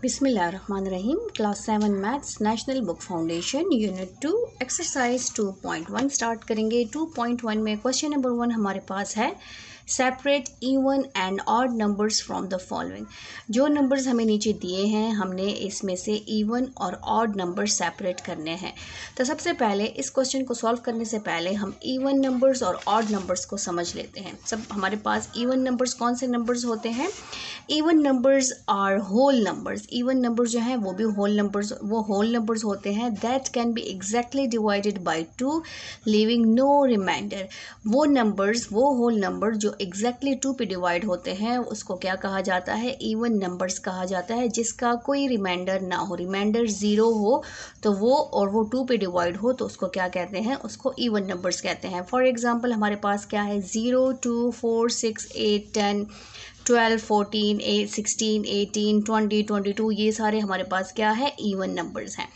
बिस्मिल्लाहिर्रहमानिर्रहीम। Class 7 maths national book foundation unit 2 exercise 2.1 start करेंगे। 2.1 में क्वेश्चन नंबर 1 हमारे पास है separate even and odd numbers from the following. जो नंबर्स हमें नीचे दिए हैं हमने इसमें से इवन और ऑड नंबर सेपरेट करने हैं। तो सबसे पहले इस क्वेश्चन को सॉल्व करने से पहले हम इवन नंबर्स और ऑड नंबर्स को समझ लेते हैं। सब हमारे पास इवन नंबर्स कौन से नंबर्स होते हैं? Even numbers are whole numbers. Even number जो हैं वो भी होल नंबर्स होते हैं that can be exactly divided by 2 leaving no reminder. वो होल नंबर जो एग्जैक्टली 2 पे डिवाइड होते हैं उसको क्या कहा जाता है? इवन नंबर्स कहा जाता है, जिसका कोई रिमाइंडर ना हो। रिमाइंडर 0 हो तो वो 2 पे डिवाइड हो तो उसको क्या कहते हैं? उसको इवन नंबर्स कहते हैं। फॉर एग्जांपल हमारे पास क्या है? 0, 2, 4, 6, 8, 10, 12, 14, 8, 16, 18, 20, 22 ये सारे हमारे पास क्या है? इवन नंबर्स हैं।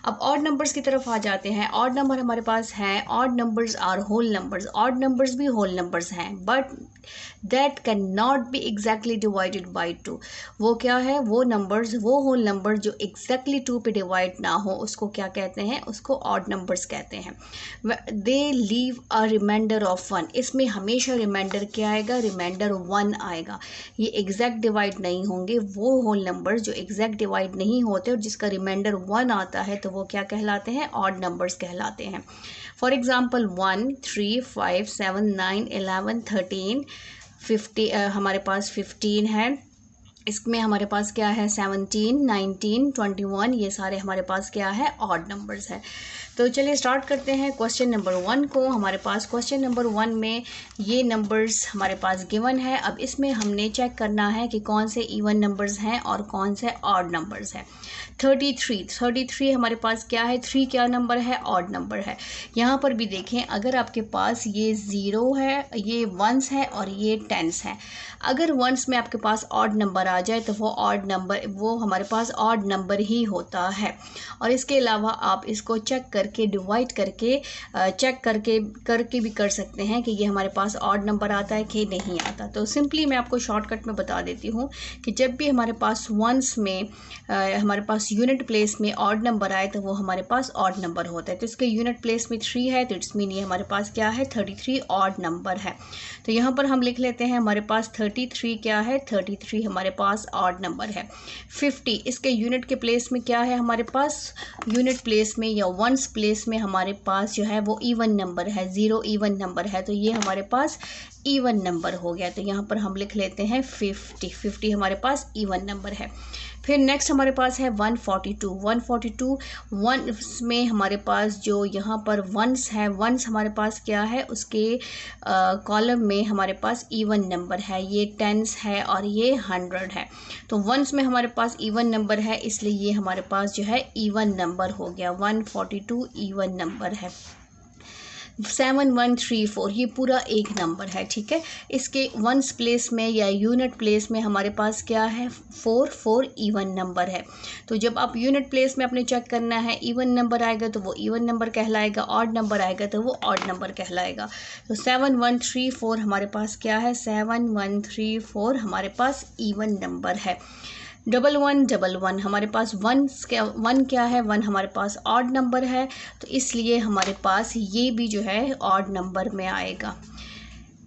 अब ऑड नंबर्स की तरफ आ जाते हैं। ऑड नंबर हमारे पास हैं, odd numbers are whole numbers. Odd numbers भी होल नंबर्स हैं but that can not be exactly divided by 2। वो क्या है? वो होल नंबर जो एग्जैक्टली 2 पे डिवाइड ना हो उसको क्या कहते हैं? उसको ऑड नंबर्स कहते हैं। दे लीव अ रिमाइंडर ऑफ 1। इसमें हमेशा रिमाइंडर क्या आएगा? रिमाइंडर 1 आएगा। ये एग्जैक्ट डिवाइड नहीं होंगे। वो होल नंबर जो एग्जैक्ट डिवाइड नहीं होते और जिसका रिमाइंडर 1 आता है तो वो क्या कहलाते हैं? ऑड नंबर्स कहलाते हैं। फॉर एग्जाम्पल 1, 3, 5, 7, 9, 11, 13, 50 हमारे पास 15 है। इसमें हमारे पास क्या है? 17, 19, 21 ये सारे हमारे पास क्या है? ऑड नंबर्स है। तो चलिए स्टार्ट करते हैं क्वेश्चन नंबर 1 को। हमारे पास क्वेश्चन नंबर 1 में ये नंबर्स हमारे पास गिवन है। अब इसमें हमने चेक करना है कि कौन से इवन नंबर्स हैं और कौन से ऑड नंबर्स हैं। 33 हमारे पास क्या है? 3 क्या नंबर है? ऑड नंबर है। यहाँ पर भी देखें, अगर आपके पास ये 0 है, ये 1s है और ये 10s है। अगर 1s में आपके पास ऑड नंबर आ जाए तो वो हमारे पास ऑड नंबर ही होता है। और इसके अलावा आप इसको चेक करके डिवाइड करके चेक करके भी कर सकते हैं कि ये हमारे पास ऑड नंबर आता है कि नहीं आता। तो सिंपली मैं आपको शॉर्टकट में बता देती हूँ कि जब भी हमारे पास 1s में हमारे पास यूनिट प्लेस में ऑड नंबर आए तो वो हमारे पास ऑड नंबर होता है। तो इसके यूनिट प्लेस में 3 है तो इट्स मीन ये हमारे पास क्या है? 33 ऑड नंबर है। तो यहाँ पर हम लिख लेते हैं हमारे पास 33 क्या है? 33 हमारे पास ऑड नंबर है। 50 इसके यूनिट के प्लेस में क्या है? हमारे पास यूनिट प्लेस में या वंस प्लेस में हमारे पास जो है वो इवन नंबर है। 0 इवन नंबर है तो ये हमारे पास इवन नंबर हो गया। तो यहाँ पर हम लिख लेते हैं 50 हमारे पास इवन नंबर है। फिर नेक्स्ट हमारे पास है 142 1 में हमारे पास जो यहाँ पर वंस है, वंस हमारे पास क्या है? उसके कॉलम में हमारे पास इवन नंबर है। ये 10s है और ये 100 है। तो वंस में हमारे पास इवन नंबर है इसलिए ये हमारे पास जो है इवन नंबर हो गया। 142 इवन नंबर है। 7134 ये पूरा एक नंबर है, ठीक है। इसके वंस प्लेस में या यूनिट प्लेस में हमारे पास क्या है? 4 इवन नंबर है। तो जब आप यूनिट प्लेस में अपने चेक करना है, इवन नंबर आएगा तो वो इवन नंबर कहलाएगा, ऑड नंबर आएगा तो वो ऑड नंबर कहलाएगा। तो 7134 हमारे पास क्या है? 7134 हमारे पास इवन नंबर है। 1111 हमारे पास 1 क्या है? 1 हमारे पास ऑड नंबर है तो इसलिए हमारे पास ये भी जो है ऑड नंबर में आएगा।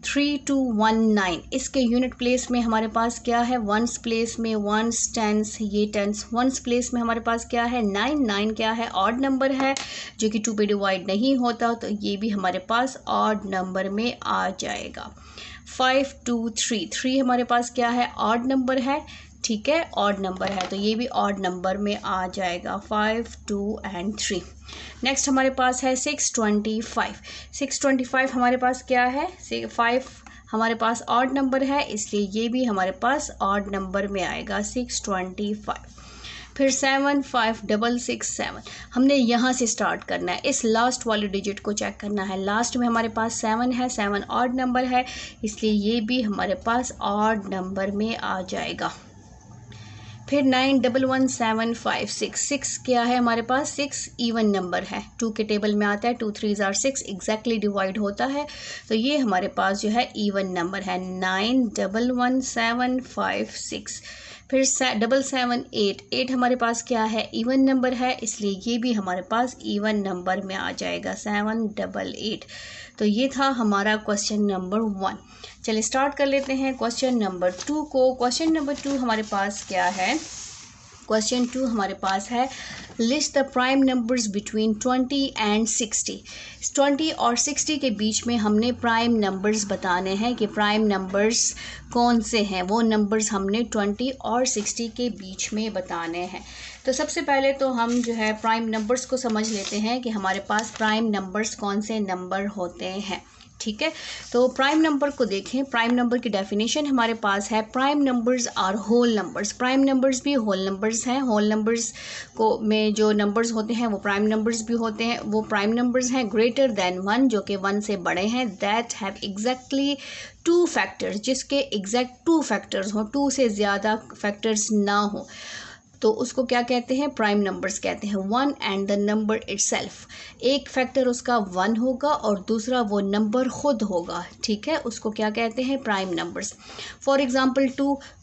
3219 इसके यूनिट प्लेस में हमारे पास क्या है? वंस प्लेस में 1s 10s ये 10s। वंस प्लेस में हमारे पास क्या है? 9 क्या है? ऑड नंबर है जो कि 2 पे डिवाइड नहीं होता तो ये भी हमारे पास ऑड नंबर में आ जाएगा। 523 हमारे पास क्या है? ऑड नंबर है, ठीक है, ऑड नंबर है तो ये भी ऑड नंबर में आ जाएगा। 5, 2 and 3। नेक्स्ट हमारे पास है 625 हमारे पास क्या है? 5 हमारे पास ऑड नंबर है इसलिए ये भी हमारे पास ऑड नंबर में आएगा। 625। फिर 75667 हमने यहाँ से स्टार्ट करना है। इस लास्ट वाले डिजिट को चेक करना है। लास्ट में हमारे पास 7 है, 7 ऑड नंबर है इसलिए ये भी हमारे पास ऑड नंबर में आ जाएगा। फिर 911756, 6 क्या है हमारे पास, 6 इवन नंबर है, 2 के टेबल में आता है, 2 3 आर 6 एग्जैक्टली डिवाइड होता है, तो ये हमारे पास जो है इवन नंबर है 911756। फिर 778, 8 हमारे पास क्या है, इवन नंबर है, इसलिए ये भी हमारे पास इवन नंबर में आ जाएगा 788। तो ये था हमारा क्वेश्चन नंबर 1। चलिए स्टार्ट कर लेते हैं क्वेश्चन नंबर 2 को। क्वेश्चन नंबर 2 हमारे पास क्या है, क्वेश्चन 2 हमारे पास है list the prime numbers between 20 and 60। 20 और 60 के बीच में हमने प्राइम नंबर्स बताने हैं कि प्राइम नंबर्स कौन से हैं, वो नंबर्स हमने 20 और 60 के बीच में बताने हैं। तो सबसे पहले तो हम जो है प्राइम नंबर्स को समझ लेते हैं कि हमारे पास प्राइम नंबर्स कौन से नंबर होते हैं। ठीक है, तो प्राइम नंबर को देखें। प्राइम नंबर की डेफिनेशन हमारे पास है, prime numbers are whole numbers. Prime numbers भी होल नंबर्स हैं। होल नंबर्स को में जो नंबर्स होते हैं वो प्राइम नंबर्स भी होते हैं। वो प्राइम नंबर्स हैं ग्रेटर देन 1, जो कि 1 से बड़े हैं, दैट हैव एग्जैक्टली 2 फैक्टर्स, जिसके एग्जैक्ट 2 फैक्टर्स हों, 2 से ज़्यादा फैक्टर्स ना हो, तो उसको क्या कहते हैं, प्राइम नंबर्स कहते हैं। 1 एंड द नंबर इटसेल्फ, एक फैक्टर उसका 1 होगा और दूसरा वो नंबर खुद होगा। ठीक है, उसको क्या कहते हैं, प्राइम नंबर्स। फॉर एग्जांपल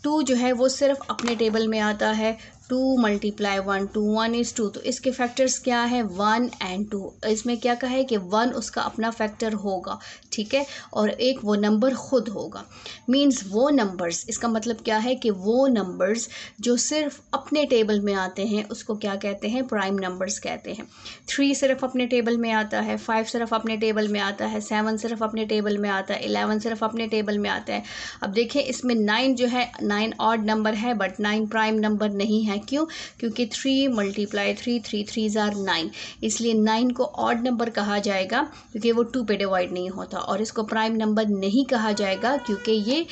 2 जो है वो सिर्फ अपने टेबल में आता है, 2 × 1 2, 1 is 2, तो इसके फैक्टर्स क्या है, 1 एंड 2। इसमें क्या कहा है कि 1 उसका अपना फैक्टर होगा, ठीक है, और एक वो नंबर खुद होगा। मींस वो नंबर्स, इसका मतलब क्या है कि वो नंबर्स जो सिर्फ अपने टेबल में आते हैं उसको क्या कहते हैं, प्राइम नंबर्स कहते हैं। 3 सिर्फ अपने टेबल में आता है, 5 सिर्फ अपने टेबल में आता है, 7 सिर्फ अपने टेबल में आता है, 11 सिर्फ अपने टेबल में आता है। अब देखें इसमें 9 जो है, 9 ऑड नंबर है, बट 9 प्राइम नंबर नहीं है। क्यों? क्योंकि 3 × 3, 3 3 आर 9, इसलिए 9 को ऑड नंबर कहा जाएगा क्योंकि वो 2 पे डिवाइड नहीं होता, और इसको प्राइम नंबर नहीं कहा जाएगा क्योंकि ये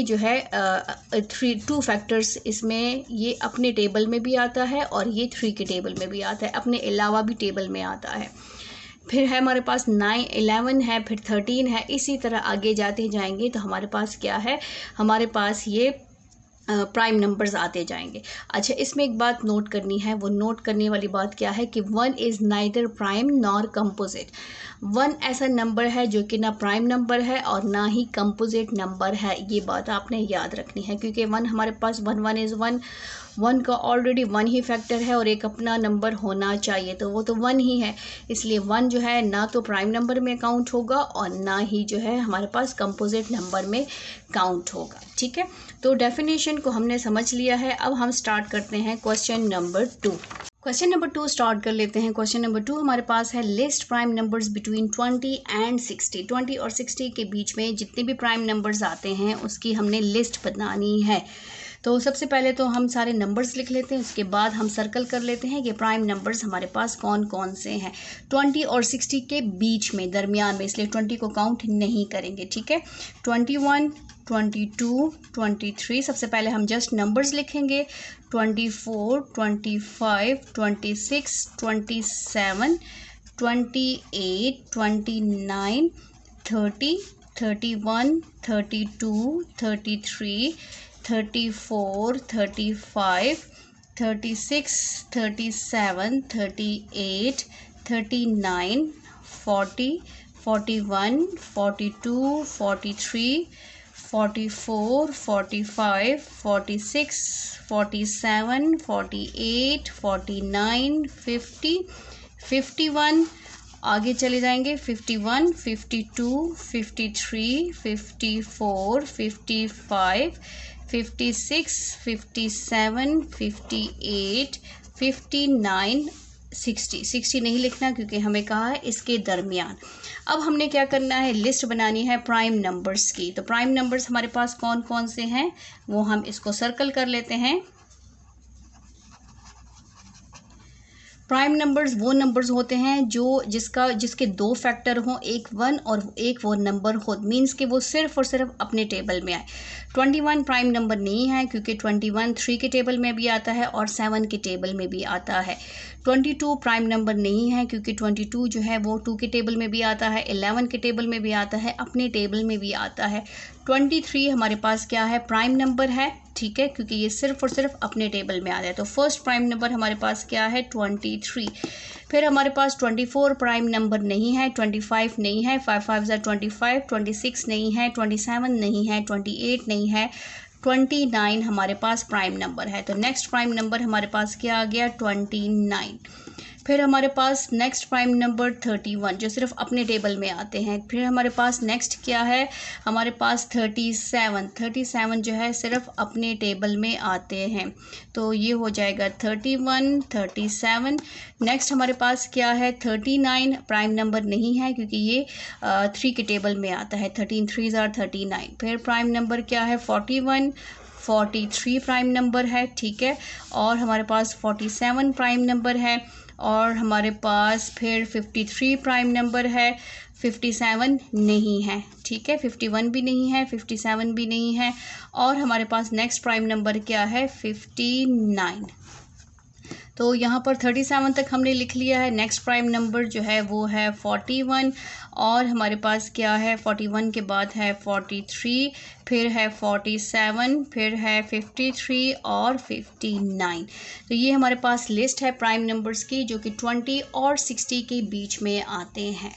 जो है 2 फैक्टर्स इसमें ये अपने टेबल में भी आता है और ये 3 के टेबल में भी आता है, अपने अलावा भी टेबल में आता है। फिर है हमारे पास 9, 11 है, फिर 13 है, इसी तरह आगे जाते जाएंगे तो हमारे पास क्या है, हमारे पास ये प्राइम नंबर्स आते जाएंगे। अच्छा, इसमें एक बात नोट करनी है, वो नोट करने वाली बात क्या है कि 1 is neither prime nor composite. 1 ऐसा नंबर है जो कि ना प्राइम नंबर है और ना ही कंपोजिट नंबर है। ये बात आपने याद रखनी है क्योंकि 1 हमारे पास 1 इज़ 1 का ऑलरेडी 1 ही फैक्टर है और एक अपना नंबर होना चाहिए, तो वो तो 1 ही है, इसलिए 1 जो है ना तो प्राइम नंबर में काउंट होगा और ना ही जो है हमारे पास कंपोजिट नंबर में काउंट होगा। ठीक है, तो डेफिनेशन को हमने समझ लिया है। अब हम स्टार्ट करते हैं question number 2। Question number 2 start कर लेते हैं। क्वेश्चन नंबर 2 हमारे पास है list prime numbers between 20 and 60। 20 और 60 के बीच में जितने भी प्राइम नंबर्स आते हैं उसकी हमने लिस्ट बनानी है। तो सबसे पहले तो हम सारे नंबर्स लिख लेते हैं, उसके बाद हम सर्कल कर लेते हैं कि प्राइम नंबर्स हमारे पास कौन कौन से हैं 20 और 60 के बीच में, दरमियान में, इसलिए 20 को काउंट नहीं करेंगे। ठीक है, 21, 22, 23, सबसे पहले हम जस्ट नंबर्स लिखेंगे। 24, 25, 26, 27, 28, 29, 30, 31, 32, 33, 34, 35, 36, 37, 38, 39, 40, 41, 42, 43, 44, 45, 46, 47, 48, 49, 50, 51, आगे चले जाएंगे 51, 52, 53, 54, 55, 56, 57, 58, 59, 60। 60 नहीं लिखना क्योंकि हमें कहा है इसके दरमियान। अब हमने क्या करना है, लिस्ट बनानी है प्राइम नंबर्स की। तो प्राइम नंबर्स हमारे पास कौन कौन से हैं वो हम इसको सर्कल कर लेते हैं। प्राइम नंबर्स वो नंबर्स होते हैं जिसके 2 फैक्टर हों, एक 1 और एक वो नंबर हो, मींस कि वो सिर्फ और सिर्फ अपने टेबल में आए। 21 प्राइम नंबर नहीं है क्योंकि 21 3 के टेबल में भी आता है और 7 के टेबल में भी आता है। 22 प्राइम नंबर नहीं है क्योंकि 22 जो है वो 2 के टेबल में भी आता है, 11 के टेबल में भी आता है, अपने टेबल में भी आता है। 23 हमारे पास क्या है, प्राइम नंबर है ठीक है, क्योंकि ये सिर्फ और सिर्फ अपने टेबल में आ जाए। तो फर्स्ट प्राइम नंबर हमारे पास क्या है 23। फिर हमारे पास 24 प्राइम नंबर नहीं है, 25 नहीं है, 5 5 25, 26 नहीं है, 27 नहीं है, 28 नहीं है, 29 हमारे पास प्राइम नंबर है। तो नेक्स्ट प्राइम नंबर हमारे पास क्या आ गया 29। फिर हमारे पास नेक्स्ट प्राइम नंबर 31 जो सिर्फ अपने टेबल में आते हैं। फिर हमारे पास नेक्स्ट क्या है, हमारे पास 37 जो है सिर्फ अपने टेबल में आते हैं। तो ये हो जाएगा 31 37। नेक्स्ट हमारे पास क्या है 39, प्राइम नंबर नहीं है क्योंकि ये 3 के टेबल में आता है। 13 3 आर 39। फिर प्राइम नंबर क्या है 41, 43 प्राइम नंबर है, ठीक है। और हमारे पास 47 प्राइम नंबर है, और हमारे पास फिर 53 प्राइम नंबर है, 57 नहीं है, ठीक है। 51 भी नहीं है, 57 भी नहीं है, और हमारे पास नेक्स्ट प्राइम नंबर क्या है 59। तो यहाँ पर 37 तक हमने लिख लिया है। नेक्स्ट प्राइम नंबर जो है वो है 41, और हमारे पास क्या है 41 के बाद है 43, फिर है 47, फिर है 53 और 59। तो ये हमारे पास लिस्ट है प्राइम नंबर्स की जो कि 20 और 60 के बीच में आते हैं।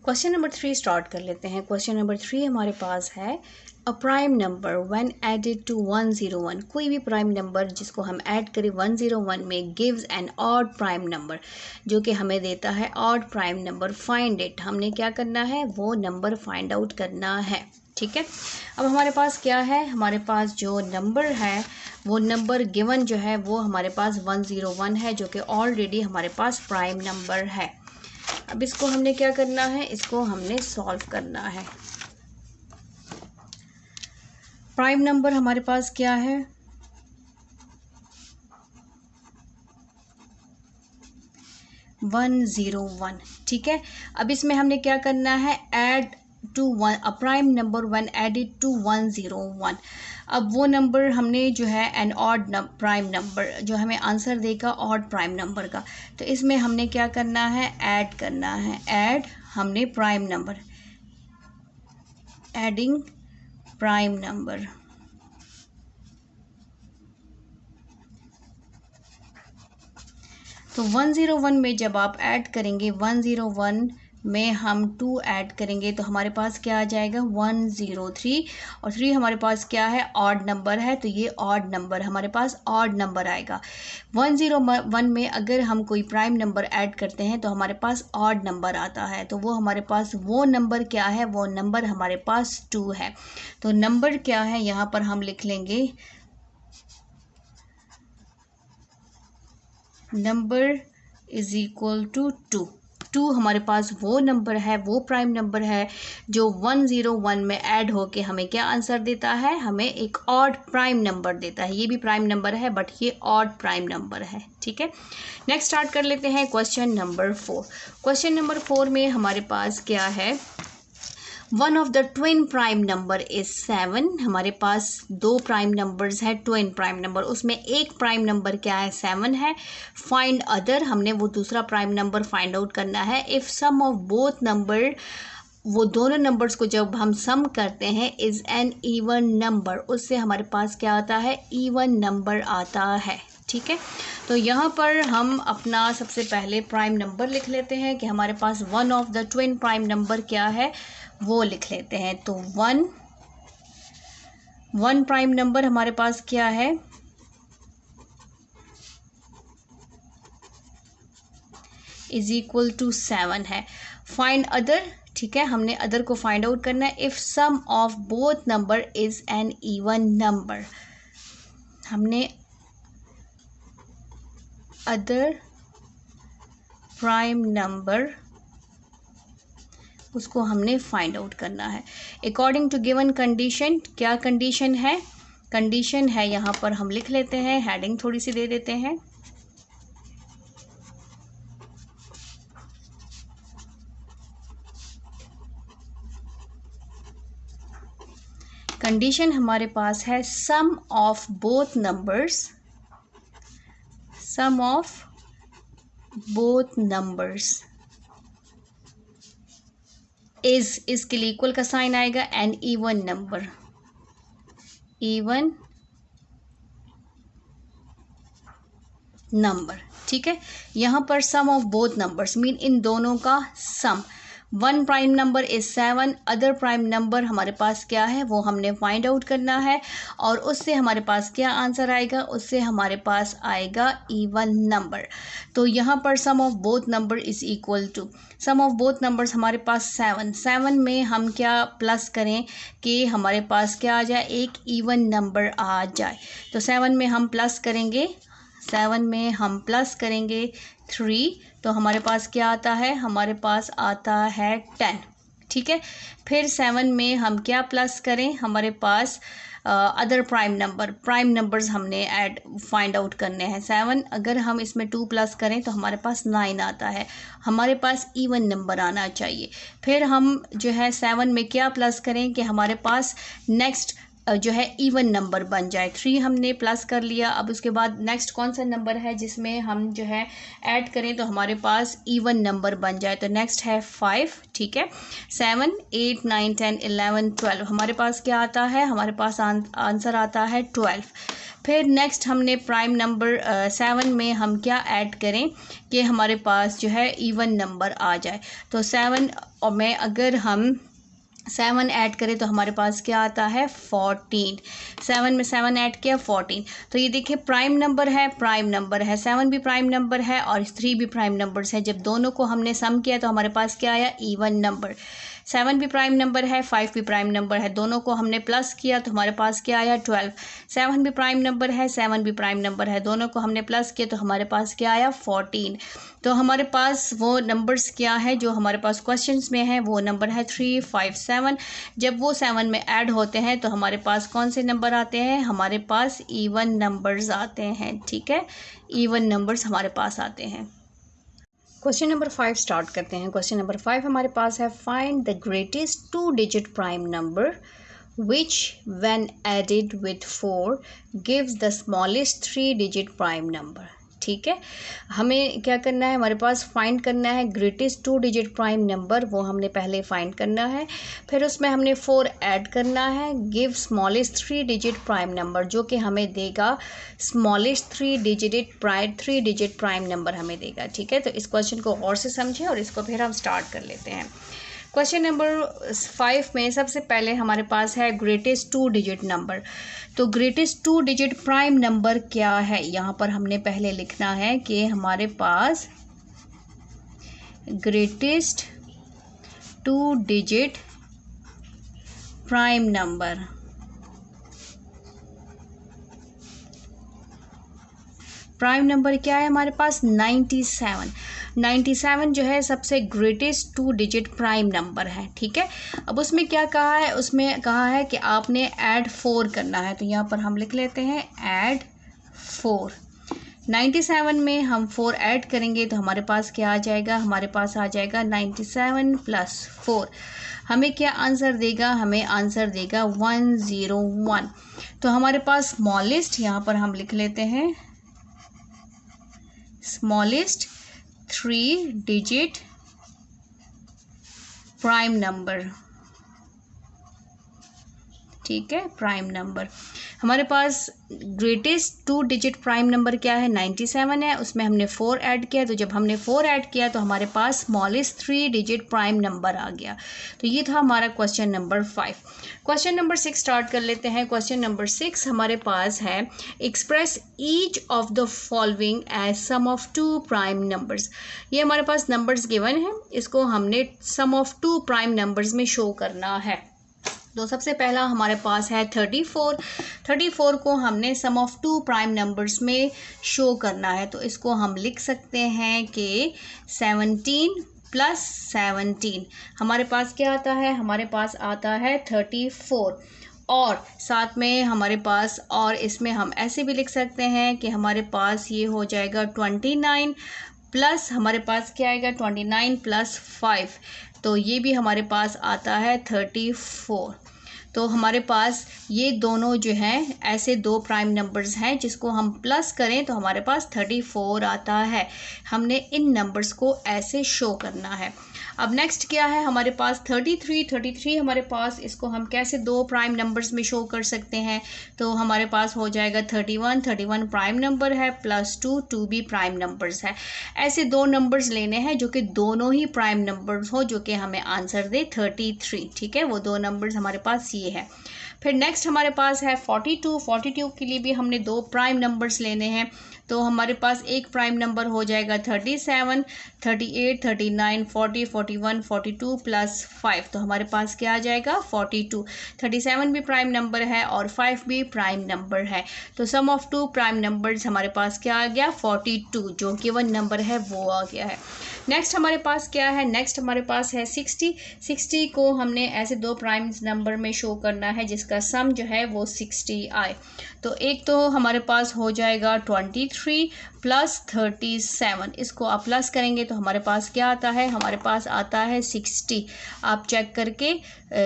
क्वेश्चन नंबर 3 स्टार्ट कर लेते हैं। क्वेश्चन नंबर 3 हमारे पास है a prime number when added to 101। कोई भी प्राइम नंबर जिसको हम ऐड करें 101 में gives an odd prime number, जो कि हमें देता है odd prime number. Find it, हमने क्या करना है वो नंबर फाइंड आउट करना है, ठीक है। अब हमारे पास क्या है, हमारे पास जो नंबर है वो नंबर गिवन जो है वो हमारे पास 101 है, जो कि ऑलरेडी हमारे पास प्राइम नंबर है। अब इसको हमने क्या करना है, इसको हमने सॉल्व करना है। प्राइम नंबर हमारे पास क्या है 101, ठीक है। अब इसमें हमने क्या करना है add to one a prime number when added to 101। अब वो नंबर हमने जो है एन ऑड प्राइम नंबर जो हमें आंसर देगा ऑड प्राइम नंबर का, तो इसमें हमने क्या करना है ऐड करना है। ऐड हमने prime number, adding prime number, तो 101 में जब आप ऐड करेंगे 101 में हम 2 ऐड करेंगे तो हमारे पास क्या आ जाएगा 103, और 3 हमारे पास क्या है ऑड नंबर है, तो ये ऑड नंबर हमारे पास ऑड नंबर आएगा। 101 में अगर हम कोई प्राइम नंबर ऐड करते हैं तो हमारे पास ऑड नंबर आता है, तो वो हमारे पास वो नंबर क्या है, वो नंबर हमारे पास 2 है। तो नंबर क्या है यहाँ पर हम लिख लेंगे नंबर इज इक्वल टू 2। 2 हमारे पास वो नंबर है, वो प्राइम नंबर है जो 101 में ऐड होके हमें क्या आंसर देता है, हमें एक ऑड प्राइम नंबर देता है। ये भी प्राइम नंबर है बट ये ऑड प्राइम नंबर है, ठीक है। नेक्स्ट स्टार्ट कर लेते हैं क्वेश्चन नंबर 4। क्वेश्चन नंबर 4 में हमारे पास क्या है one of the twin prime number is 7। हमारे पास 2 प्राइम नंबर्स है ट्विन प्राइम नंबर, उसमें एक प्राइम नंबर क्या है 7 है। फाइंड अदर, हमने वो दूसरा प्राइम नंबर फाइंड आउट करना है। If sum of both number, वो दोनों नंबर्स को जब हम सम करते हैं इज़ एन इवन नंबर, उससे हमारे पास क्या आता है इवन नंबर आता है, ठीक है। तो यहाँ पर हम अपना सबसे पहले प्राइम नंबर लिख लेते हैं कि हमारे पास one of the twin prime number क्या है वो लिख लेते हैं। तो वन प्राइम नंबर हमारे पास क्या है इज इक्वल टू 7 है। फाइंड अदर, ठीक है, हमने अदर को फाइंड आउट करना है। If sum of both number is an even number, हमने अदर प्राइम नंबर उसको हमने फाइंड आउट करना है अकॉर्डिंग टू गिवन कंडीशन। क्या कंडीशन है, कंडीशन है यहाँ पर हम लिख लेते हैं, हेडिंग थोड़ी सी दे देते हैं। कंडीशन हमारे पास है sum of both numbers, sum of both numbers इसके लिए इक्वल का साइन आएगा, an even number, even number, ठीक है। यहाँ पर sum of both numbers mean इन दोनों का sum, one prime number is 7, other prime number हमारे पास क्या है वो हमने फाइंड आउट करना है, और उससे हमारे पास क्या आंसर आएगा, उससे हमारे पास आएगा इवन नंबर। तो यहाँ पर sum of both number is equal to, sum of both numbers हमारे पास 7, 7 में हम क्या प्लस करें कि हमारे पास क्या आ जाए, एक इवन नंबर आ जाए। तो 7 में हम प्लस करेंगे, 7 में हम प्लस करेंगे 3, तो हमारे पास क्या आता है, हमारे पास आता है 10, ठीक है। फिर 7 में हम क्या प्लस करें, हमारे पास अदर प्राइम नंबर्स हमने ऐड फाइंड आउट करने हैं। 7 अगर हम इसमें 2 प्लस करें तो हमारे पास 9 आता है, हमारे पास इवन नंबर आना चाहिए। फिर हम जो है 7 में क्या प्लस करें कि हमारे पास नेक्स्ट जो है इवन नंबर बन जाए। 3 हमने प्लस कर लिया, अब उसके बाद नेक्स्ट कौन सा नंबर है जिसमें हम जो है ऐड करें तो हमारे पास इवन नंबर बन जाए, तो नेक्स्ट है 5, ठीक है। 7, 8, 9, 10, 11, 12 हमारे पास क्या आता है, हमारे पास आंसर आता है 12। फिर नेक्स्ट हमने प्राइम नंबर 7 में हम क्या ऐड करें कि हमारे पास जो है इवन नंबर आ जाए। तो 7 में अगर हम 7 ऐड करें तो हमारे पास क्या आता है 14, 7 में 7 ऐड किया 14। तो ये देखिए प्राइम नंबर है, 7 भी प्राइम नंबर है और 3 भी प्राइम नंबर्स है। जब दोनों को हमने सम किया तो हमारे पास क्या आया, इवन नंबर। 7 भी प्राइम नंबर है, 5 भी प्राइम नंबर है, दोनों को हमने प्लस किया तो हमारे पास क्या आया 12। 7 भी प्राइम नंबर है, 7 भी प्राइम नंबर है, दोनों को हमने प्लस किया तो हमारे पास क्या आया 14। तो हमारे पास वो नंबर्स क्या है जो हमारे पास क्वेश्चंस में है, वो नंबर है 3, 5, 7। जब वो 7 में ऐड होते हैं तो हमारे पास कौन से नंबर आते हैं, हमारे पास इवन नंबर्स आते हैं, ठीक है, इवन नंबर्स हमारे पास आते हैं। क्वेश्चन नंबर 5 स्टार्ट करते हैं। क्वेश्चन नंबर 5 हमारे पास है, find the greatest 2 digit prime number which when added with 4 gives the smallest 3 digit prime number। ठीक है, हमें क्या करना है, हमारे पास फाइंड करना है ग्रेटेस्ट 2 डिजिट प्राइम नंबर, वो हमने पहले फाइंड करना है। फिर उसमें हमने 4 ऐड करना है, give smallest 3 digit prime number, जो कि हमें देगा स्मॉलेस्ट 3 डिजिट प्राइम नंबर हमें देगा। ठीक है, तो इस क्वेश्चन को और से समझें और इसको फिर हम स्टार्ट कर लेते हैं। क्वेश्चन नंबर 5 में सबसे पहले हमारे पास है ग्रेटेस्ट 2 डिजिट नंबर। तो ग्रेटेस्ट 2 डिजिट प्राइम नंबर क्या है, यहाँ पर हमने पहले लिखना है कि हमारे पास greatest 2 digit prime number, prime number क्या है हमारे पास 97 जो है सबसे ग्रेटेस्ट 2 डिजिट प्राइम नंबर है। ठीक है, अब उसमें क्या कहा है, उसमें कहा है कि आपने ऐड 4 करना है, तो यहाँ पर हम लिख लेते हैं ऐड 4। 97 में हम 4 ऐड करेंगे तो हमारे पास क्या आ जाएगा, हमारे पास आ जाएगा 97 + 4। हमें क्या आंसर देगा, हमें आंसर देगा 101। तो हमारे पास स्मॉलेस्ट, यहाँ पर हम लिख लेते हैं स्मॉलेस्ट 3 डिजिट प्राइम नंबर। ठीक है, प्राइम नंबर हमारे पास ग्रेटेस्ट 2 डिजिट प्राइम नंबर क्या है 97 है, उसमें हमने 4 ऐड किया, तो जब हमने 4 ऐड किया तो हमारे पास स्मॉलेस्ट 3 डिजिट प्राइम नंबर आ गया। तो ये था हमारा question number 5। Question number 6 start कर लेते हैं। क्वेश्चन नंबर 6 हमारे पास है, express each of the following as sum of 2 prime numbers. ये हमारे पास नंबर्स गिवन है, इसको हमने सम ऑफ 2 प्राइम नंबर्स में शो करना है। तो सबसे पहला हमारे पास है 34 को हमने सम ऑफ 2 प्राइम नंबर्स में शो करना है, तो इसको हम लिख सकते हैं कि 17 + 17 हमारे पास क्या आता है, हमारे पास आता है 34। और साथ में हमारे पास, और इसमें हम ऐसे भी लिख सकते हैं कि हमारे पास ये हो जाएगा 29 प्लस हमारे पास क्या आएगा 29 + 5, तो ये भी हमारे पास आता है 34। तो हमारे पास ये दोनों जो हैं ऐसे 2 प्राइम नंबर्स हैं जिसको हम प्लस करें तो हमारे पास 34 आता है। हमने इन नंबर्स को ऐसे शो करना है। अब नेक्स्ट क्या है हमारे पास 33 हमारे पास, इसको हम कैसे दो प्राइम नंबर्स में शो कर सकते हैं, तो हमारे पास हो जाएगा 31 प्राइम नंबर है, +2 भी प्राइम नंबर्स है। ऐसे दो नंबर्स लेने हैं जो कि दोनों ही प्राइम नंबर्स हो, जो कि हमें आंसर दे 33। ठीक है, वो दो नंबर्स हमारे पास ये है। फिर नेक्स्ट हमारे पास है 42 के लिए भी हमने दो प्राइम नंबर्स लेने हैं, तो हमारे पास एक प्राइम नंबर हो जाएगा 37, 38, 39, 40, 41, 42 +5, तो हमारे पास क्या आ जाएगा 42। 37 भी प्राइम नंबर है और 5 भी प्राइम नंबर है, तो सम ऑफ टू प्राइम नंबर्स हमारे पास क्या आ गया 42, जो गिवन नंबर है वो आ गया है। नेक्स्ट हमारे पास क्या है, नेक्स्ट हमारे पास है 60 को हमने ऐसे दो प्राइम नंबर में शो करना है जिसका सम जो है वो 60 आए। तो एक तो हमारे पास हो जाएगा 23 + 37, इसको आप प्लस करेंगे तो हमारे पास क्या आता है, हमारे पास आता है 60। आप चेक करके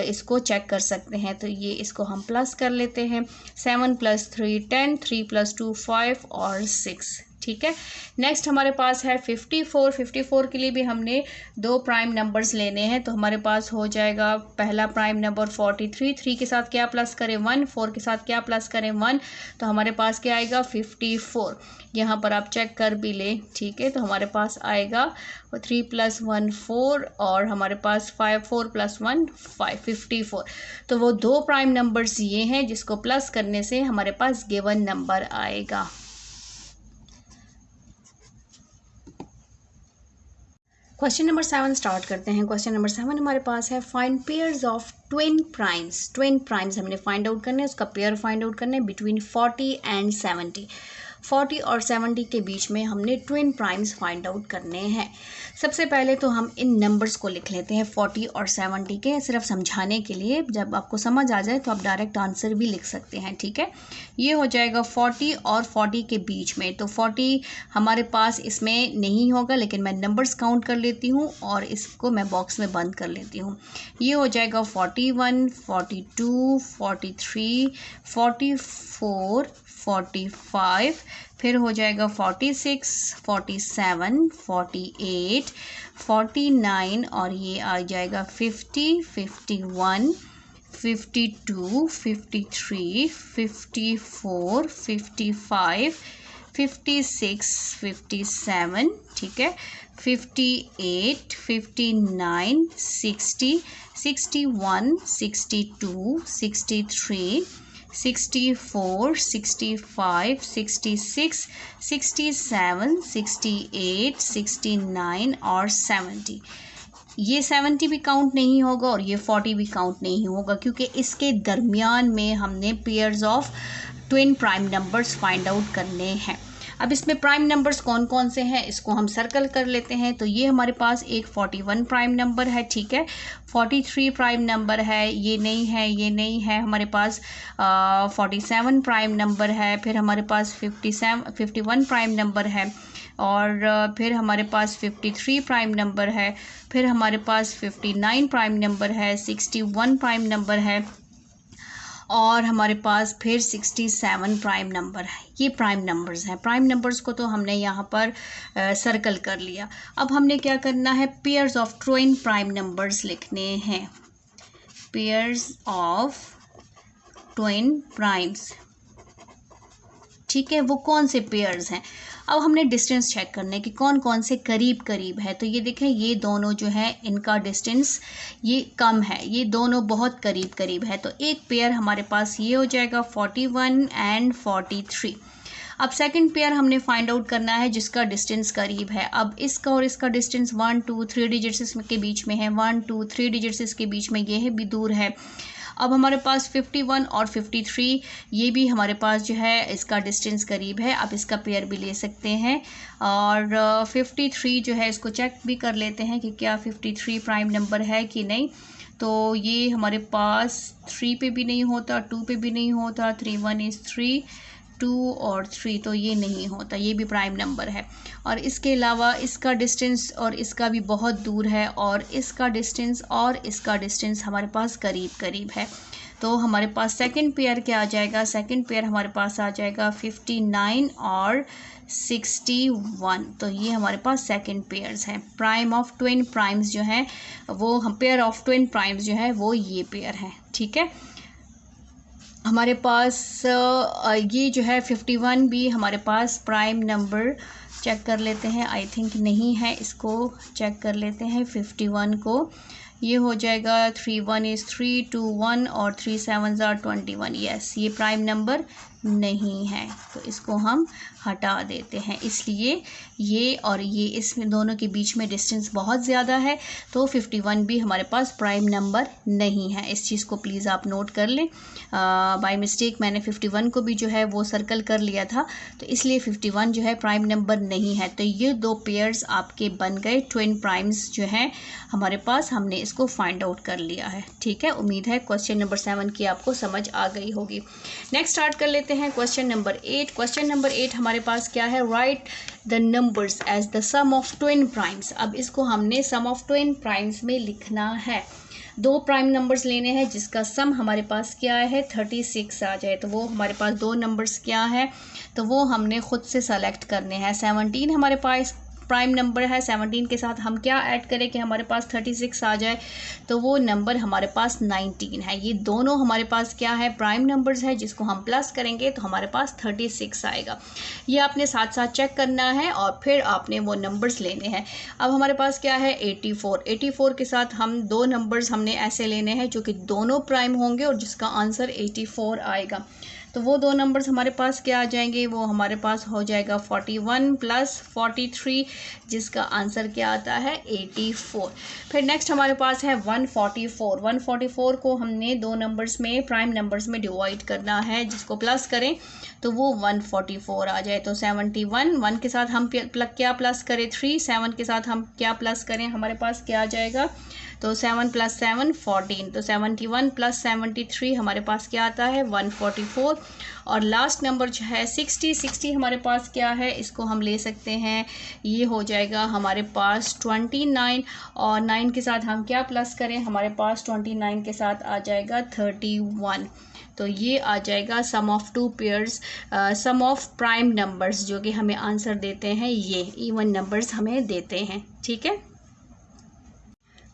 इसको चेक कर सकते हैं, तो ये इसको हम प्लस कर लेते हैं। 7 + 3 10, 3 + 2 5 और 6। ठीक है, नेक्स्ट हमारे पास है 54 के लिए भी हमने दो प्राइम नंबर्स लेने हैं, तो हमारे पास हो जाएगा पहला प्राइम नंबर 43, 3 के साथ क्या प्लस करें 1, 4 के साथ क्या प्लस करें 1, तो हमारे पास क्या आएगा 54। यहाँ पर आप चेक कर भी ले, ठीक है, तो हमारे पास आएगा 3 + 1 4 और हमारे पास 4 + 1 5, 54। तो वो दो प्राइम नंबर्स ये हैं जिसको प्लस करने से हमारे पास गिवन नंबर आएगा। क्वेश्चन नंबर 7 स्टार्ट करते हैं। क्वेश्चन नंबर 7 हमारे पास है find pairs of twin primes हमने फाइंड आउट करना है, उसका पेयर फाइंड आउट करना है बिटवीन 40 एंड 70। 40 और 70 के बीच में हमने ट्विन प्राइम्स फाइंड आउट करने हैं। सबसे पहले तो हम इन नंबर्स को लिख लेते हैं 40 और 70 के, सिर्फ समझाने के लिए, जब आपको समझ आ जाए तो आप डायरेक्ट आंसर भी लिख सकते हैं। ठीक है, ये हो जाएगा 40 और 40 के बीच में, तो 40 हमारे पास इसमें नहीं होगा, लेकिन मैं नंबर्स काउंट कर लेती हूँ और इसको मैं बॉक्स में बंद कर लेती हूँ। ये हो जाएगा 41, 42, 43, 44, 45, फिर हो जाएगा 46, 47, 48, 49 और ये आ जाएगा 50, 51, 52, 53, 54, 55, 56, 57, ठीक है, 58, 59, 60, 61, 62, 63, 64, 65, 66, 67, 68, 69 और 70। ये 70 भी काउंट नहीं होगा और ये 40 भी काउंट नहीं होगा, क्योंकि इसके दरमियान में हमने pairs of twin prime numbers find out करने हैं। अब इसमें प्राइम नंबर्स कौन कौन से हैं इसको हम सर्कल कर लेते हैं। तो ये हमारे पास एक 41 प्राइम नंबर है, ठीक है, 43 प्राइम नंबर है, ये नहीं है, ये नहीं है, हमारे पास 47 प्राइम नंबर है, फिर हमारे पास 51 प्राइम नंबर है, और फिर हमारे पास 53 प्राइम नंबर है, फिर हमारे पास 59 प्राइम नंबर है, 61 प्राइम नंबर है, और हमारे पास फिर 67 प्राइम नंबर है। ये प्राइम नंबर्स हैं। प्राइम नंबर्स को तो हमने यहाँ पर सर्कल कर लिया। अब हमने क्या करना है, pairs of twin prime numbers लिखने हैं। पेयर्स ऑफ ट्विन प्राइम्स, ठीक है, वो कौन से पेयर्स हैं। अब हमने डिस्टेंस चेक करने कि कौन कौन से करीब करीब है। तो ये देखें, ये दोनों जो है इनका डिस्टेंस ये कम है, ये दोनों बहुत करीब करीब है। तो एक पेयर हमारे पास ये हो जाएगा 41 एंड 43। अब सेकंड पेयर हमने फाइंड आउट करना है जिसका डिस्टेंस करीब है। अब इसका और इसका डिस्टेंस 1 2 3 डिजिट्स के बीच में है, 1 2 3 डिजिट्स के बीच में, ये है भी दूर है। अब हमारे पास 51 और 53 ये भी हमारे पास जो है इसका डिस्टेंस करीब है। आप इसका पेयर भी ले सकते हैं। और 53 जो है इसको चेक भी कर लेते हैं कि क्या 53 प्राइम नंबर है कि नहीं। तो ये हमारे पास 3 पे भी नहीं होता, 2 पे भी नहीं होता, 3 1 is 3, 2 और 3, तो ये नहीं होता, ये भी प्राइम नंबर है। और इसके अलावा इसका डिस्टेंस और इसका भी बहुत दूर है, और इसका डिस्टेंस और इसका डिस्टेंस हमारे पास करीब करीब है। तो हमारे पास सेकंड पेयर क्या आ जाएगा, सेकंड पेयर हमारे पास आ जाएगा 59 और 61। तो ये हमारे पास सेकंड पेयर्स हैं। प्राइम ऑफ ट्विन प्राइम्स जो हैं वो, हम पेयर ऑफ ट्विन प्राइम्स जो है वो ये पेयर हैं। ठीक है, हमारे पास ये जो है 51 भी हमारे पास प्राइम नंबर, चेक कर लेते हैं, आई थिंक नहीं है, इसको चेक कर लेते हैं 51 को। ये हो जाएगा 3 1 is 3 2 1 और 3 7 are 21। यस, ये प्राइम नंबर नहीं है, तो इसको हम हटा देते हैं। इसलिए ये और ये, इसमें दोनों के बीच में डिस्टेंस बहुत ज़्यादा है, तो 51 भी हमारे पास प्राइम नंबर नहीं है। इस चीज़ को प्लीज़ आप नोट कर लें। बाय मिस्टेक मैंने 51 को भी जो है वो सर्कल कर लिया था, तो इसलिए 51 जो है प्राइम नंबर नहीं है। तो ये दो पेयर्स आपके बन गए ट्विन प्राइम्स जो हैं हमारे पास, हमने इसको फाइंड आउट कर लिया है। ठीक है, उम्मीद है क्वेश्चन नंबर 7 की आपको समझ आ गई होगी। नेक्स्ट स्टार्ट कर लेते हैं क्वेश्चन नंबर 8। क्वेश्चन नंबर 8 हमारे पास क्या है, write the numbers as the sum of twin primes. अब इसको हमने सम ऑफ ट्विन प्राइम्स में लिखना है। दो प्राइम नंबर्स लेने हैं जिसका सम हमारे पास क्या है 36 आ जाए, तो वो हमारे पास दो नंबर्स क्या है, तो वो हमने खुद से सेलेक्ट करने हैं। 17 हमारे पास प्राइम नंबर है, 17 के साथ हम क्या ऐड करें कि हमारे पास 36 आ जाए, तो वो नंबर हमारे पास 19 है। ये दोनों हमारे पास क्या है, प्राइम नंबर्स है, जिसको हम प्लस करेंगे तो हमारे पास 36 आएगा। ये आपने साथ साथ चेक करना है और फिर आपने वो नंबर्स लेने हैं। अब हमारे पास क्या है 84 के साथ हम दो नंबर्स हमने ऐसे लेने हैं जो कि दोनों प्राइम होंगे और जिसका आंसर 84 आएगा। तो वो दो नंबर्स हमारे पास क्या आ जाएंगे, वो हमारे पास हो जाएगा 41 प्लस 43, जिसका आंसर क्या आता है 84। फिर नेक्स्ट हमारे पास है 144 को हमने दो नंबर्स में, प्राइम नंबर्स में डिवाइड करना है, जिसको प्लस करें तो वो 144 आ जाए। तो 71, 1 के साथ हम क्या प्लस करें 3, 7 के साथ हम क्या प्लस करें, हमारे पास क्या आ जाएगा, तो 7 + 7 14, तो 71 + 73 हमारे पास क्या आता है 144। और लास्ट नंबर जो है 60 हमारे पास क्या है, इसको हम ले सकते हैं, ये हो जाएगा हमारे पास 29, और 9 के साथ हम क्या प्लस करें, हमारे पास 29 के साथ आ जाएगा 31। तो ये आ जाएगा sum of two pairs, sum of prime numbers, जो कि हमें आंसर देते हैं, ये इवन नंबर्स हमें देते हैं। ठीक है,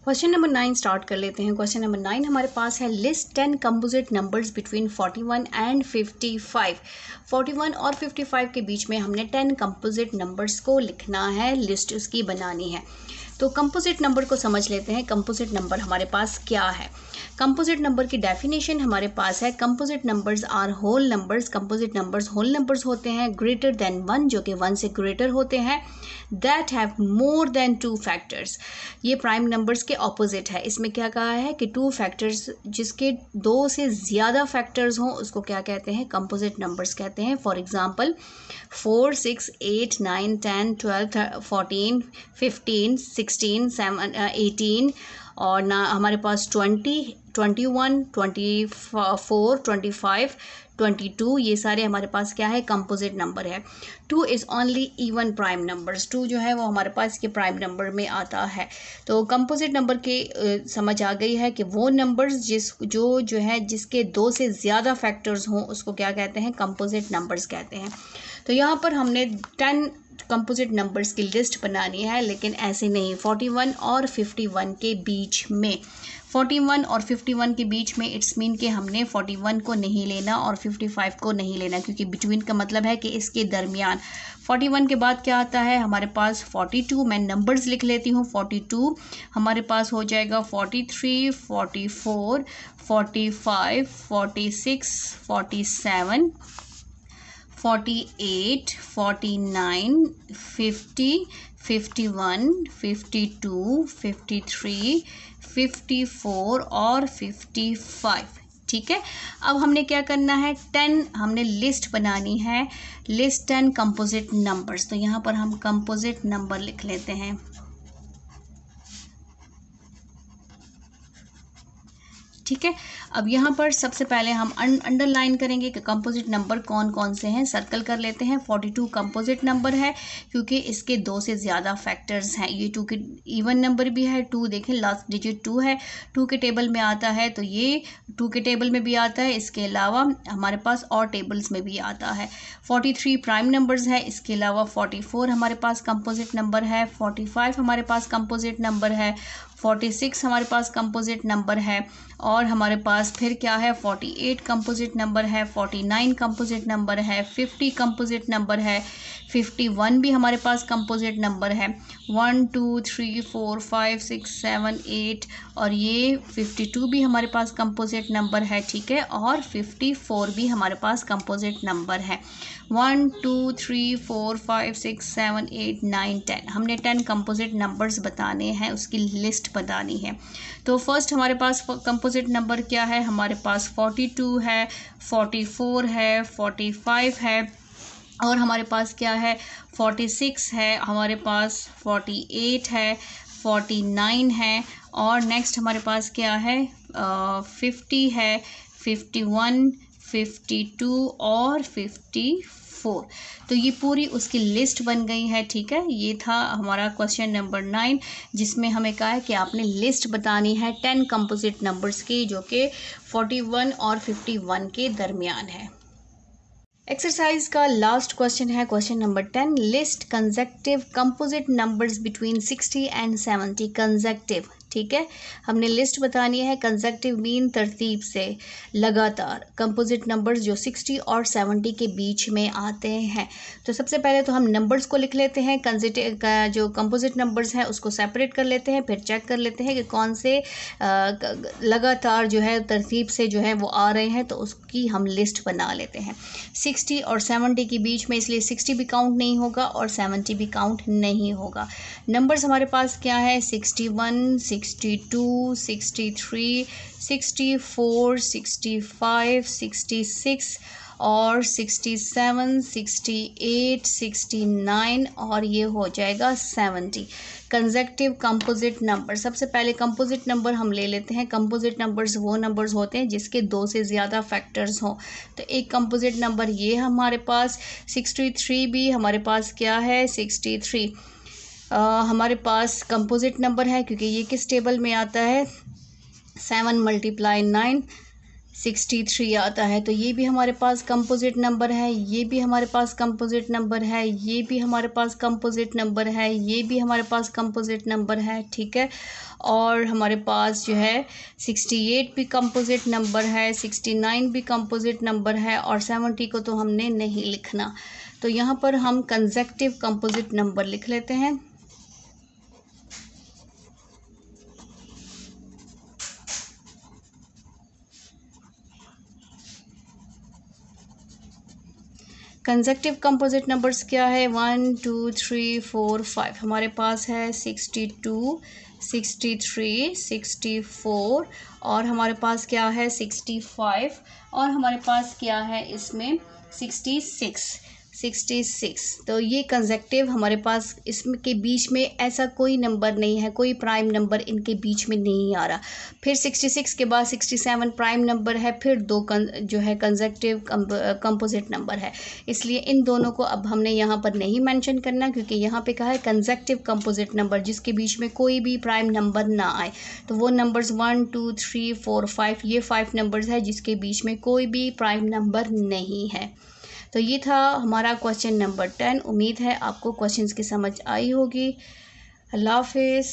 क्वेश्चन नंबर 9 स्टार्ट कर लेते हैं। क्वेश्चन नंबर 9 हमारे पास है, list 10 composite numbers between 41 and 55। 41 और 55 के बीच में हमने 10 कंपोजिट नंबर्स को लिखना है, लिस्ट उसकी बनानी है। तो कंपोजिट नंबर को समझ लेते हैं, कंपोजिट नंबर हमारे पास क्या है। कंपोजिट नंबर की डेफिनेशन हमारे पास है, composite numbers are whole numbers. Composite numbers whole numbers होते हैं, ग्रेटर देन 1, जो कि 1 से ग्रेटर होते हैं, that have more than 2 factors. ये प्राइम नंबर्स के ऑपोजिट है। इसमें क्या कहा है कि 2 फैक्टर्स, जिसके 2 से ज़्यादा फैक्टर्स हों, उसको क्या कहते हैं, कंपोजिट नंबर्स कहते हैं। फॉर एग्जांपल 4 6 8 9 10 12 14 15 16 7 18, और ना हमारे पास 20 21 24 25 22, ये सारे हमारे पास क्या है, कंपोजिट नंबर है। 2 is only even prime numbers. 2 जो है वो हमारे पास के प्राइम नंबर में आता है। तो कंपोजिट नंबर के समझ आ गई है कि वो नंबर्स जो है जिसके 2 से ज़्यादा फैक्टर्स हों, उसको क्या कहते हैं, कंपोजिट नंबर्स कहते हैं। तो यहाँ पर हमने 10 कंपोजिट नंबर्स की लिस्ट बनानी है, लेकिन ऐसे नहीं, 41 और 51 के बीच में, 41 और 51 के बीच में, इट्स मीन कि हमने 41 को नहीं लेना और 55 को नहीं लेना, क्योंकि बिटवीन का मतलब है कि इसके दरमियान। 41 के बाद क्या आता है हमारे पास 42, मैं नंबर्स लिख लेती हूँ। 42 हमारे पास हो जाएगा 43 44 45 46 47 48 49 50 51 52 53 54 और 55। ठीक है, अब हमने क्या करना है, 10 हमने लिस्ट बनानी है, लिस्ट 10 कंपोजिट नंबर्स। तो यहाँ पर हम कंपोजिट नंबर लिख लेते हैं। ठीक है। अब यहाँ पर सबसे पहले हम अंडरलाइन करेंगे कि कंपोजिट नंबर कौन कौन से हैं। सर्कल कर लेते हैं। 42 कंपोजिट नंबर है क्योंकि इसके 2 से ज़्यादा फैक्टर्स हैं। ये 2 के इवन नंबर भी है। 2 देखें लास्ट डिजिट 2 है, 2 के टेबल में आता है, तो ये 2 के टेबल में भी आता है। इसके अलावा हमारे पास और टेबल्स में भी आता है। 43 प्राइम नंबर्स है। इसके अलावा 44 हमारे पास कंपोजिट नंबर है। 45 हमारे पास कंपोजिट नंबर है। 46 हमारे पास कंपोजिट नंबर है। और हमारे पास फिर क्या है, 48 कंपोजिट नंबर है। 49 कंपोजिट नंबर है। 50 कंपोजिट नंबर है। 51 भी हमारे पास कंपोजिट नंबर है। 1 2 3 4 5 6 7 8 और ये 52 भी हमारे पास कंपोजिट नंबर है। ठीक है, और 54 भी हमारे पास कंपोजिट नंबर है। 1 2 3 4 5 6 7 8 9 10 हमने 10 कंपोजिट नंबर्स बताने हैं, उसकी लिस्ट बतानी है। तो फर्स्ट हमारे पास कंपोजिट नंबर क्या है, हमारे पास 42 है, 44 है, 45 है और हमारे पास क्या है 46 है, हमारे पास 48 है, 49 है और नेक्स्ट हमारे पास क्या है 50 है, 51, 52 और 54। तो ये पूरी उसकी लिस्ट बन गई है। ठीक है, ये था हमारा क्वेश्चन नंबर 9 जिसमें हमें कहा है कि आपने लिस्ट बतानी है 10 कंपोजिट नंबर्स की जो कि 41 और 51 के दरमियान है। एक्सरसाइज का लास्ट क्वेश्चन है question number 10। List consecutive composite numbers between 60 and 70 consecutive. ठीक है, हमने लिस्ट बतानी है। कंसेक्टिव मीन तरतीब से लगातार कंपोजिट नंबर्स जो 60 और 70 के बीच में आते हैं। तो सबसे पहले तो हम नंबर्स को लिख लेते हैं। जो कंपोजिट नंबर्स हैं उसको सेपरेट कर लेते हैं, फिर चेक कर लेते हैं कि कौन से लगातार जो है तरतीब से जो है वो आ रहे हैं, तो उसकी हम लिस्ट बना लेते हैं। 60 और 70 के बीच में, इसलिए 60 भी काउंट नहीं होगा और 70 भी काउंट नहीं होगा। नंबर्स हमारे पास क्या है 61, 62, 63, 64, 65, 66 और 67, 68, 69 और ये हो जाएगा 70 कंसेक्टिव कंपोजिट नंबर। सबसे पहले कंपोजिट नंबर हम ले लेते हैं। कंपोजिट नंबर्स वो नंबर्स होते हैं जिसके 2 से ज़्यादा फैक्टर्स हों। तो एक कंपोजिट नंबर ये हमारे पास 63 भी हमारे पास क्या है 63 हमारे पास कंपोजिट नंबर है क्योंकि ये किस टेबल में आता है 7 × 9 63 आता है। तो ये भी हमारे पास कंपोजिट नंबर है, ये भी हमारे पास कंपोजिट नंबर है, ये भी हमारे पास कंपोजिट नंबर है, ये भी हमारे पास कंपोजिट नंबर है। ठीक है, और हमारे पास जो है 68 भी कंपोजिट नंबर है, 69 भी कंपोजिट नंबर है और 70 को तो हमने नहीं लिखना। तो यहाँ पर हम कंसेक्टिव कंपोजिट नंबर लिख लेते हैं। कंसेक्टिव कंपोजिट नंबर्स क्या है 1 2 3 4 5 हमारे पास है 62, 63, 64 और हमारे पास क्या है 65 और हमारे पास क्या है इसमें 66। तो ये कंसेक्टिव हमारे पास इसमें के बीच में ऐसा कोई नंबर नहीं है, कोई प्राइम नंबर इनके बीच में नहीं आ रहा। फिर 66 के बाद 67 प्राइम नंबर है, फिर 2 जो है कंसेक्टिव कंपोजिट नंबर है। इसलिए इन दोनों को अब हमने यहाँ पर नहीं मेंशन करना क्योंकि यहाँ पे कहा है कंसेक्टिव कंपोजिट नंबर जिसके बीच में कोई भी प्राइम नंबर ना आए। तो वो नंबर्स 1 2 3 4 5 ये 5 नंबर्स है जिसके बीच में कोई भी प्राइम नंबर नहीं है। तो ये था हमारा क्वेश्चन नंबर 10। उम्मीद है आपको क्वेश्चंस की समझ आई होगी। अल्लाह हाफिज़।